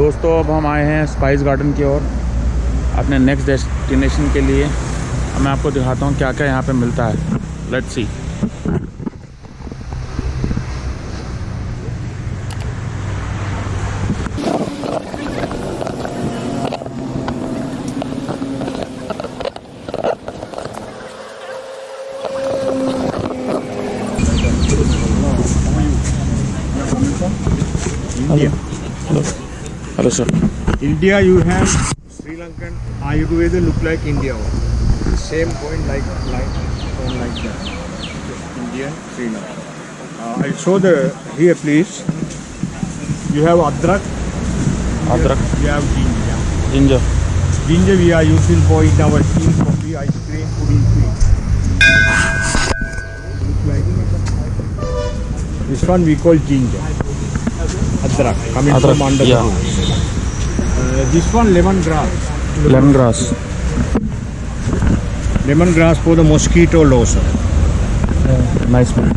दोस्तों अब हम आए हैं स्पाइस गार्डन की ओर अपने नेक्स्ट डेस्टिनेशन के लिए। अब मैं आपको दिखाता हूँ क्या क्या यहाँ पे मिलता है। Let's see. India. Hello sir. India, you have Sri Lankan Ayurveda look like India one. Same point like that. Indian Sri Lanka. I'll show the here, please. You have adrak. अदरक, You have ginger. Ginger, Ginger we are using for in our tea, coffee, ice cream, pudding cream. Look like this one we call ginger. Adrak coming Adrak, from under yeah. the roots. This one lemongrass. Lemon grass, Lemongrass for the mosquito lotion. Nice man.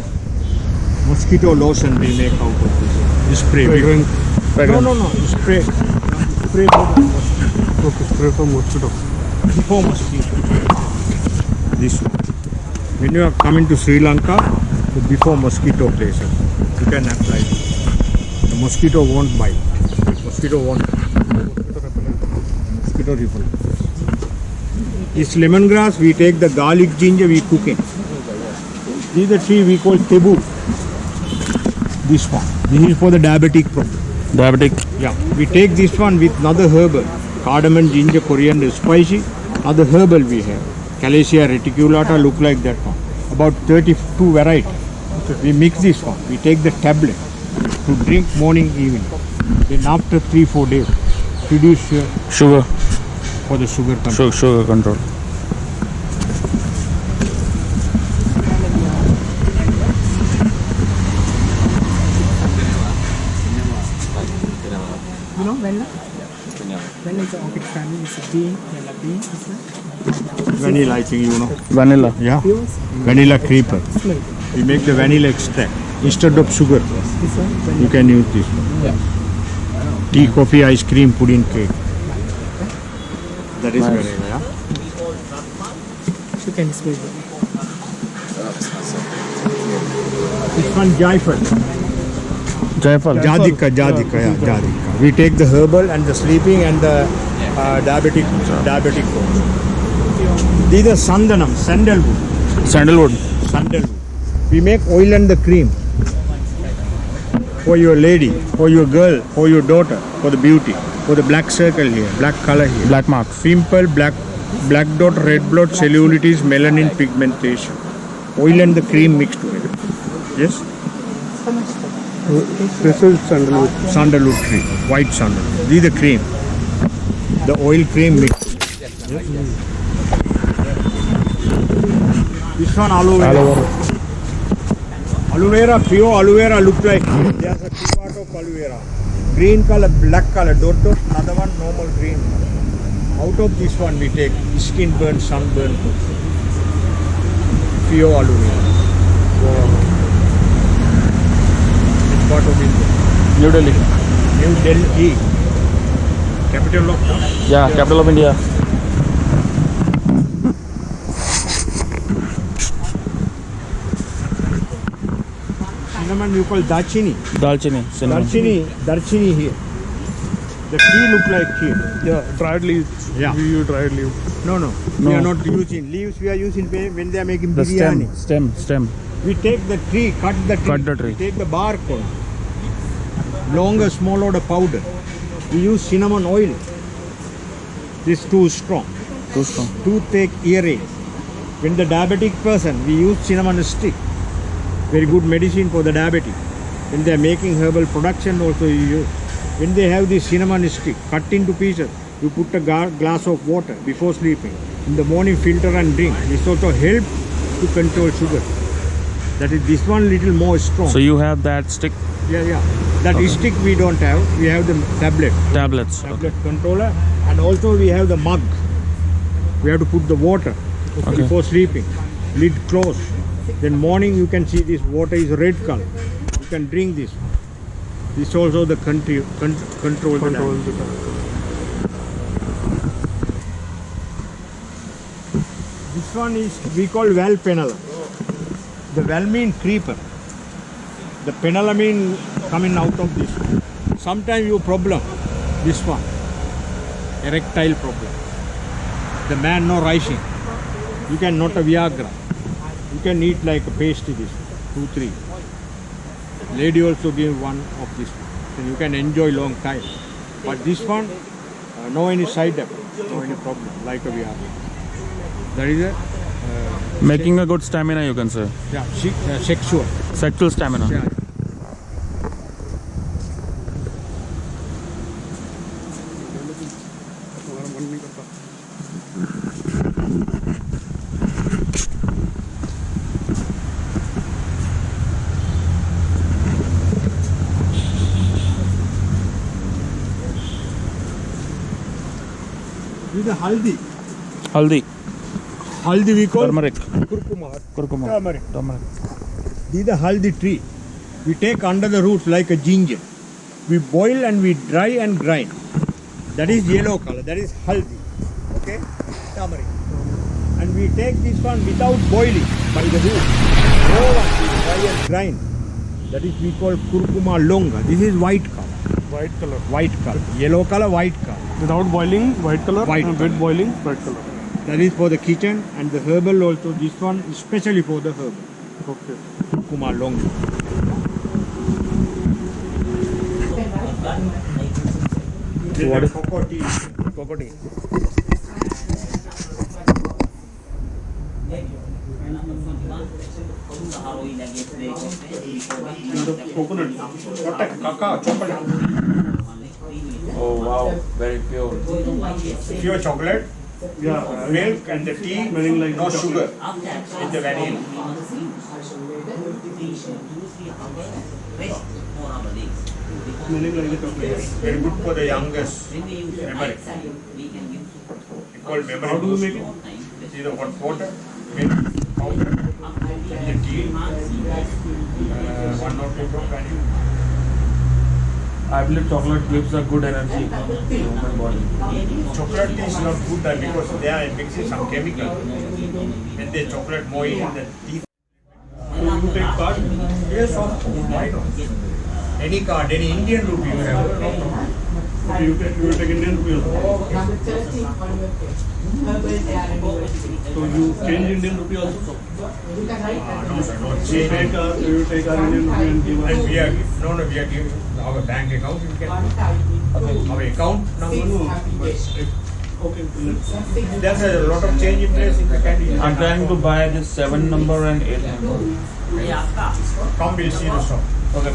Mosquito lotion we make out of this. Spray. No. Spray. Spray for the mosquito. Okay, spray for mosquito. Before mosquito. This one. When you are coming to Sri Lanka, the before mosquito places, you can apply it. The mosquito won't bite. Mosquito won't. Mosquito repellent. This lemongrass, we take the garlic ginger, we cook it. This is the tree we call tebu. This one. This is for the diabetic problem. Diabetic, Yeah. We take this one with another herbal. Cardamom, ginger, coriander, spicy. Other herbal we have. Calathea reticulata look like that one. About 32 variety. We mix this one. We take the tablet to drink morning, evening. Then after 3-4 days, reduce sugar, for the sugar control. Sugar control. You know Vella? Vella is an orchid family. It's a bean, Vella bean. Vanilla, I think you know. Vanilla, Yeah. Yours? Vanilla creeper. Smell. We make the vanilla extract. Instead of sugar, This one? Vella. you can use this one. Yeah. Tea, coffee, ice cream, pudding, cake. That is Nice. vanilla, yeah. You can spray it. This one jaifal. जायफल, Jadika, jadika. We take the herbal and the sleeping and the diabetic ones. These are sandanam, sandalwood. Sandalwood, Sandalwood. We make oil and the cream for your lady, for your girl, for your daughter, for the beauty, for the black circle here, black color here. Black marks, Pimple, black dot, red blood, cellulitis, melanin pigmentation. Oil and the cream mixed together. Yes? This is sandalwood. Sandalwood tree, white sandalwood. This is the cream. The oil cream mixed. Yes? This one aloe vera. Aloe vera, pure aloe vera look like there's a two part of aloe vera. Green color, black color, dot, another one normal green color. Out of this one we take skin burn, sunburn, pure aloe vera. Which part of India? New Delhi, New Delhi, capital of या capital of India. cinnamon we call dachini. दालचीनी, cinnamon, Darchini here. The tree look like here. Yeah, dried leaves. Yeah. We use dried leaves. No. No. We are not using leaves. We are using when they are making the biryani. stem, We take the tree, cut the tree. We take the bark on. Longer, smaller the powder. We use cinnamon oil. This too strong. too strong, Toothache, earache. When the diabetic person, we use cinnamon stick. Very good medicine for the diabetic. When they are making herbal production also you use. When they have this cinnamon stick cut into pieces, you put a glass of water before sleeping. In the morning filter and drink. This also help to control sugar. That is this one little more strong. so you have that stick, Yeah. That stick we don't have. We have the tablet. tablets, Tablet controller, and also we have the mug. We have to put the water before sleeping. Lid closed. Then morning you can see this water is red color. You can drink this. This also the control the diabetic. This one is we call valve penala. The valve mean creeper. The penala mean coming out of this. Sometimes you problem this one, erectile problem. The man no rising. You can not a Viagra. You can eat like a pasty this 2, 3. Lady also give one of this one. So you can enjoy long time. But this one, no any side effect, no any problem like a Viagra. That is a Making a good stamina, you can say. yeah, sexual. Sexual stamina. Yeah. This is the haldi. Haldi. Haldi we call Turmeric. kurkuma. Turmeric. This is the haldi tree. We take under the roots like a ginger. We boil and we dry and grind. That is yellow color. That is haldi. Okay? Turmeric. And we take this one without boiling by the root. Raw one we dry and grind. That is we call kurkuma longa. This is white color. White color. White color. Yellow color, white color. Without boiling, white color. White and color. with boiling, red color. That is for the kitchen and the herbal also. This one especially for the herbal. Okay. Kurkuma longa. What is cocoa tea? Cocoa tea. Coconut. Cacao, chocolate. Oh wow, very pure. Pure chocolate, Yeah. milk and the tea, Smelling like no chocolate. sugar. With the vanilla. Smelling like a chocolate. Very good for the youngest memory. We call memory. How do you boost. make it? See the hot water, milk, powder, and the tea. 1 or 2 drop vanilla. I believe chocolate gives a good energy to the human body. Chocolate is not good because they are mixing some chemical. And the chocolate more in the tea. You take card? Yes, of course. Why not? Any card, any Indian rupee you have, no problem. Okay, you take Indian rupee also. So you change Indian rupee also? No, sir, no. You take our Indian rupee and give And us. we are, we are giving our bank account, you can, our account number. Okay, let's. There's a lot of change in place in the canteen. I'm trying to buy this 7 number and 8 number. Come, we'll see the shop. Okay.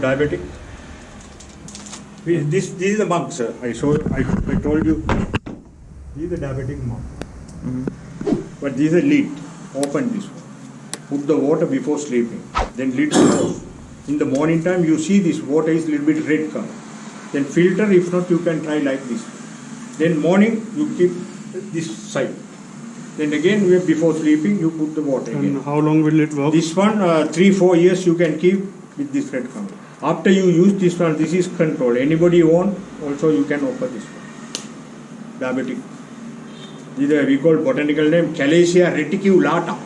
Diabetic. This is the mug, sir. I told you. This is the diabetic mug. But this is a lid. Open this one. Put the water before sleeping. Then lid close. In the morning time, you see this water is little bit red color. Then filter. If not, you can try like this. Then morning you keep this side. Then again before sleeping you put the water again. And how long will it work? This one 3-4 years you can keep with this red color. After you use this one, this is control. Anybody want, also you can offer this one. Diabetic. This is we call botanical name Calasia reticulata.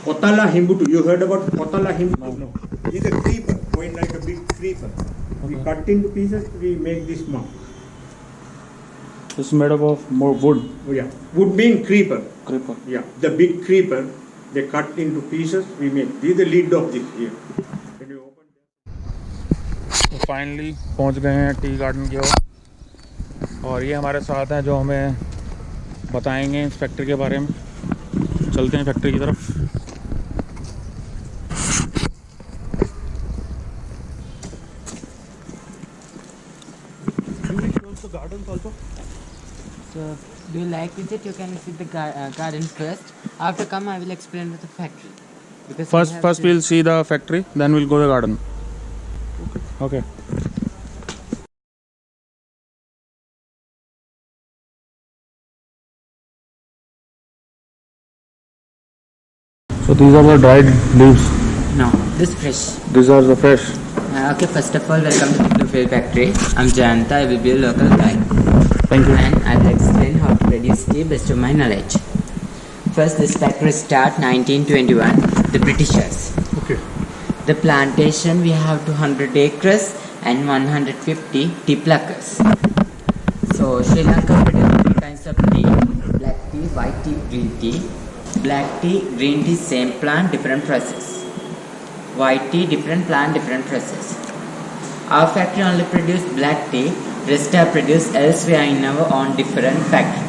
Potala himbutu. You heard about Potala himbutu? No. This is a creeper, going like a big creeper. We cut into pieces, we make this mark. This is made up of more wood. Oh, yeah. Wood mean creeper. Creeper. Yeah. The big creeper, they cut into pieces. We make. This is the lid of this here. When you open. तो finally पहुंच गए हैं tea garden की ओर और ये हमारे साथ हैं जो हमें बताएंगे इस फैक्ट्री के बारे में। चलते हैं फैक्ट्री की तरफ। So, do you like visit? You can visit the garden first. After come, I will explain with the factory. Because First we'll see the factory, then we'll go to the garden. Okay. So these are the dried leaves. No, this fresh. These are the fresh. Okay, first of all, welcome to the Field Factory. I'm Jayanta. I will be a local guide. Thank you. And I'll explain how to produce tea best of my knowledge. First, this factory start 1921. The Britishers. Okay. The plantation we have 200 acres and 150 tea pluckers. So Sri Lanka produces 3 kinds of tea: black tea, white tea, green tea. Black tea, green tea, same plant, different process. White tea, different plant, different process. Our factory only produce black tea. Rest are produced elsewhere in our own different factory.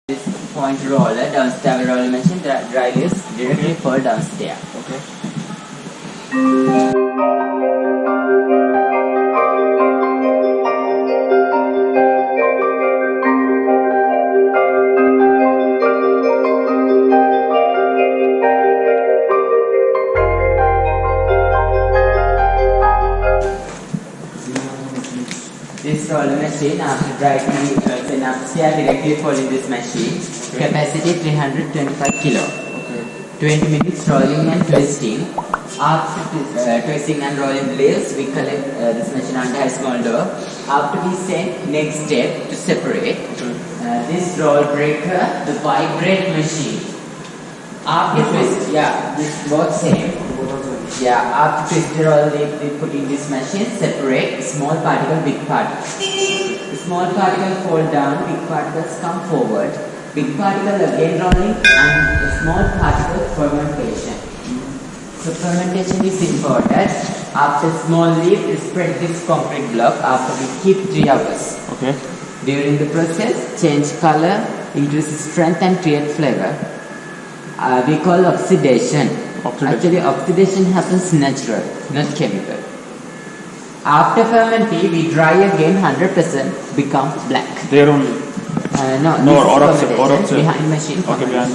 This point roller downstairs roller machine, the dry leaves directly fall downstairs. Okay. This roller machine, after dry tea, then upstairs directly fall in this machine. Capacity 325 kilo. 20 minutes rolling and twisting. After twisting and rolling the leaves, we collect this machine under a small door. After we send next step to separate this roll breaker, the vibrate machine. After twist, yeah, this both same. Yeah, after twist the roll, we put in this machine, separate small particle, big particle. The small particle fall down, big particles come forward. Big particle again rolling and the small particle fermentation. So fermentation is important. After small leaf, we spread this concrete block after we keep 3 hours. Okay. During the process, change color, increase strength and create flavor. We call oxidation. Actually, oxidation happens natural, not chemical. After fermenting, we dry again 100%, become black. There only. No, No, this or is fermentation, outside. behind machine. Okay, behind.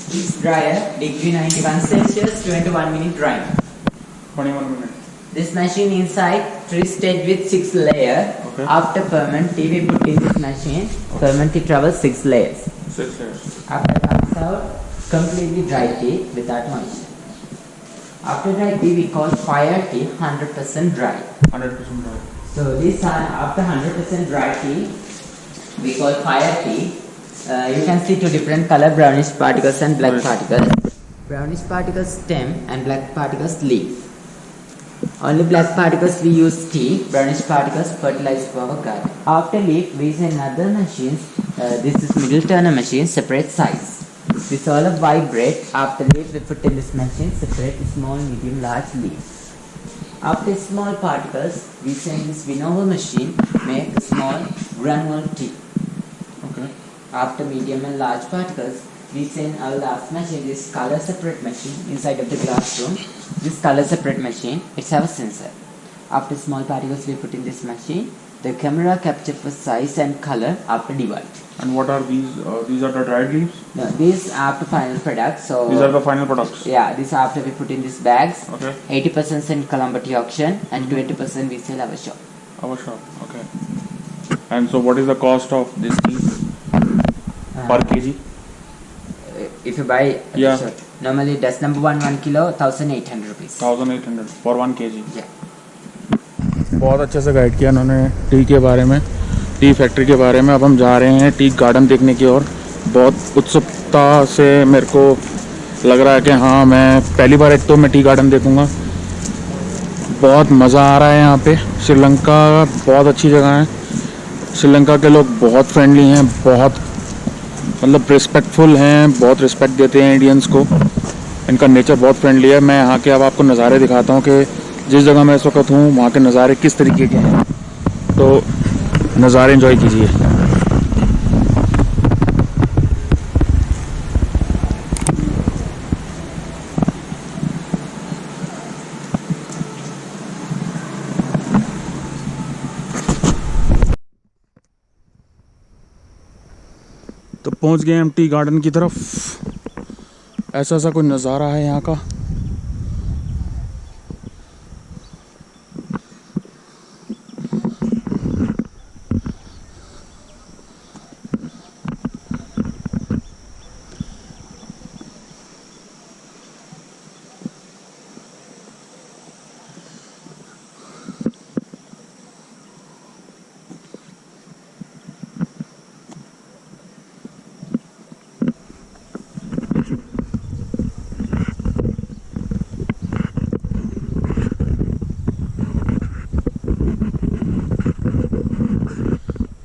This dryer, degree 91 Celsius, 21 minute drying. 21 minutes. This machine inside 3 stage with 6 layer. Okay. After ferment, we put in this machine. Ferment tea travels 6 layers. 6 layers. After comes out completely dry tea without moisture. After dry tea, we call fire tea 100% dry. 100% dry. So this after 100% dry tea, we call fire tea. You can see 2 different color, brownish particles and black particles. Brownish particles stem and black particles leaf. Only black particles we use tea, brownish particles fertilize for our garden. After leaf, we use another machines. This is middle turner machine, separate size. This all of vibrate. After leaf, we put in this machine, separate small, medium, large leaf. After small particles, we send this winnower machine, make small granule tea. Okay. After medium and large particles, we send our last machine, this color separate machine inside of the classroom. This color separate machine, it's have a sensor. After small particles we put in this machine, the camera capture for size and color after divide. And what are these? These are the dried leaves? No, these are after final products. So These are the final products? yeah, this after we put in these bags. Okay. 80% send Colombo tea auction and 20% we sell our shop. Our shop, okay. And so what is the cost of this tea per kg? If you buy Yeah. so normally that's number 1 kilo 1800 rupees. 1800 for 1 kg. Yeah. बहुत अच्छे से guide किया उन्होंने T के बारे में tea factory के बारे में। अब हम जा रहे हैं टी गार्डन देखने की ओर। बहुत उत्सुकता से मेरे को लग रहा है कि हाँ, मैं पहली बार एक तो मैं टी गार्डन देखूँगा। बहुत मज़ा आ रहा है यहाँ पे। श्रीलंका बहुत अच्छी जगह है। श्रीलंका के लोग बहुत फ्रेंडली हैं, बहुत मतलब रिस्पेक्टफुल हैं, बहुत रिस्पेक्ट देते हैं इंडियंस को। इनका नेचर बहुत फ्रेंडली है। मैं यहाँ के अब आपको नज़ारे दिखाता हूँ कि जिस जगह मैं इस वक्त हूँ वहाँ के नज़ारे किस तरीके के हैं, तो नज़ारे एंजॉय कीजिए। तो पहुँच गए हम टी गार्डन की तरफ। ऐसा ऐसा कोई नज़ारा है यहाँ का।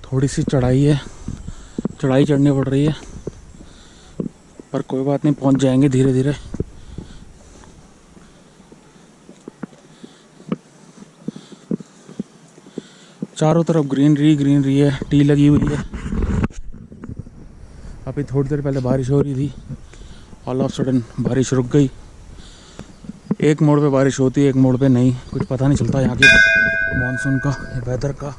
थोड़ी सी चढ़ाई है, चढ़ाई चढ़नी पड़ रही है, पर कोई बात नहीं, पहुंच जाएंगे धीरे धीरे। चारों तरफ ग्रीनरी ग्रीनरी है, टी लगी हुई है। अभी थोड़ी देर पहले बारिश हो रही थी, ऑल ऑफ सडन बारिश रुक गई। एक मोड़ पे बारिश होती है, एक मोड़ पे नहीं। कुछ पता नहीं चलता यहाँ के मानसून का, वेदर का।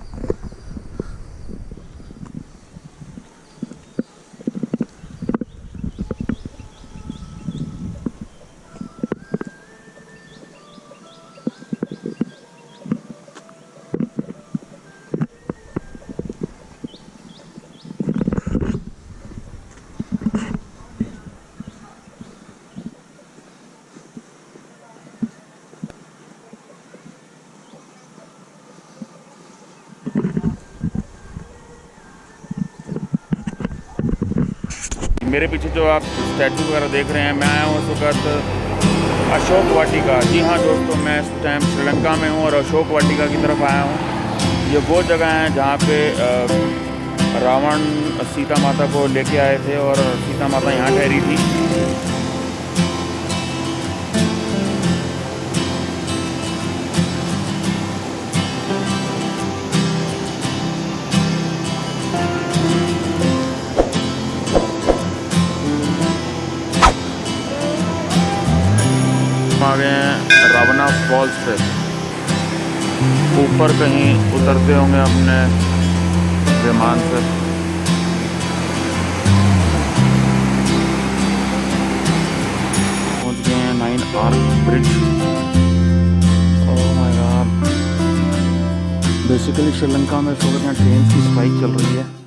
मेरे पीछे जो आप स्टैचू वगैरह देख रहे हैं, मैं आया हूँ इस वक्त अशोक वाटिका। जी हाँ दोस्तों, मैं इस टाइम श्रीलंका में हूँ और अशोक वाटिका की तरफ आया हूँ। ये वो जगह है जहाँ पे रावण सीता माता को लेके आए थे और सीता माता यहाँ ठहरी थी। आ गए हैं रावणा फॉल्स पे। ऊपर कहीं उतरते होंगे अपने विमान से। पहुंच गए हैं 9 arch bridge. Oh my God. Basically Sri Lanka में इस वक्त यहाँ ट्रेन की स्ट्राइक चल रही है।